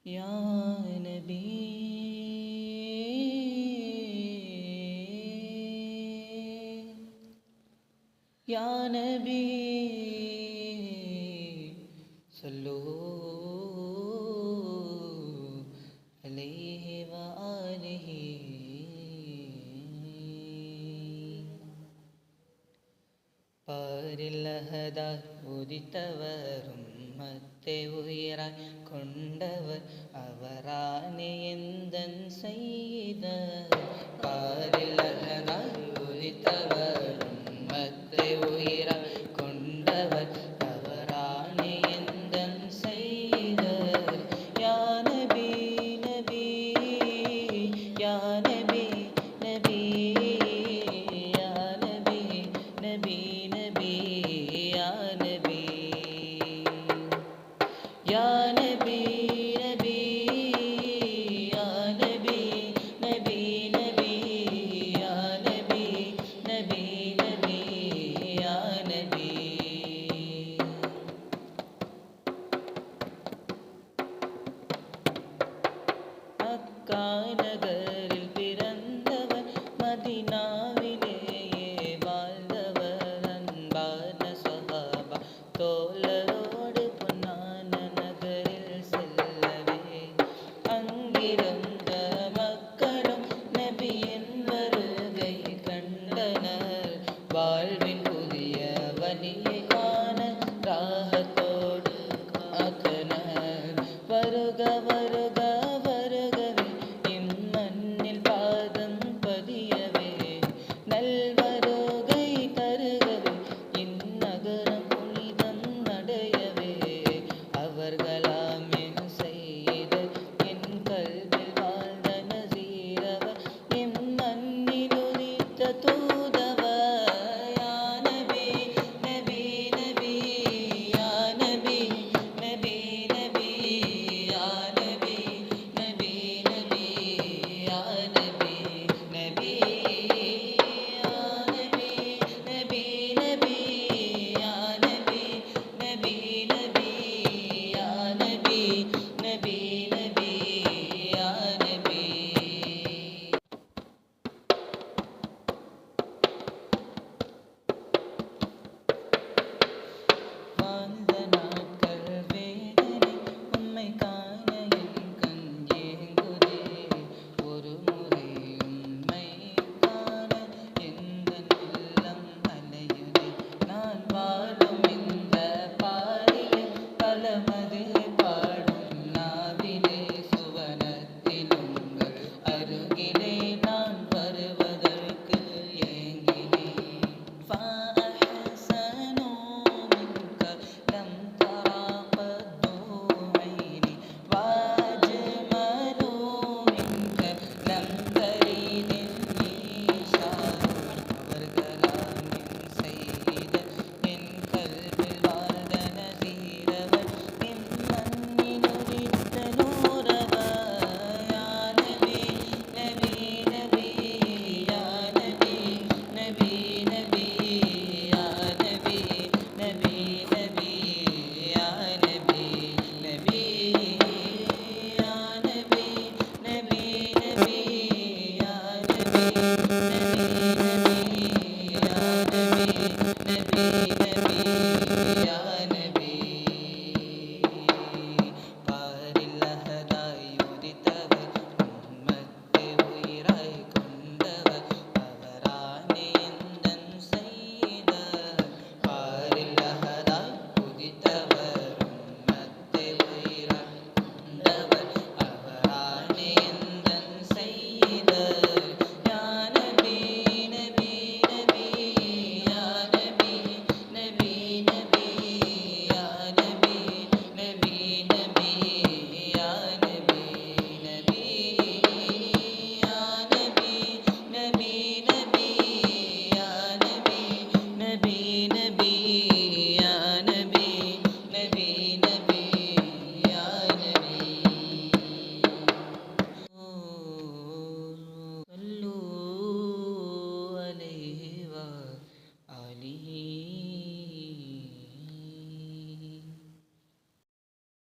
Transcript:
या नबी या नबी सल्लू अलैहि व आलिहि പാരിലഹദാൽ ഉദിത്തവരും മത്തെ ഉയരാൻ കൊണ്ടവർ അവരാണ് എന്തൻ സയ്യിദ പാരിലഹദാൽ ഉദിത്തവരും മത്തെ ഉയരാൻ കൊണ്ടവർ അവരാണ് എന്തൻ സയ്യിദ യാ നബി നബി യാ നബി നബി യാ നബി നബി या नबी नबी या नबी नबी नबी या नबी नबी नबी या नबी मक्का नगरिल पिरंदवर मदीनाविलेये வாழ்ந்தவர் அன்பான சஹாபா தோழரோடு பொன்னான நகரில் செல்லவே அங்கிருந்த மக்களும் நபியின் வருகை கண்டனர் வாழ்வின் புதிய வழியை காண தாகத்தோடு காத்தனர் வருக வருக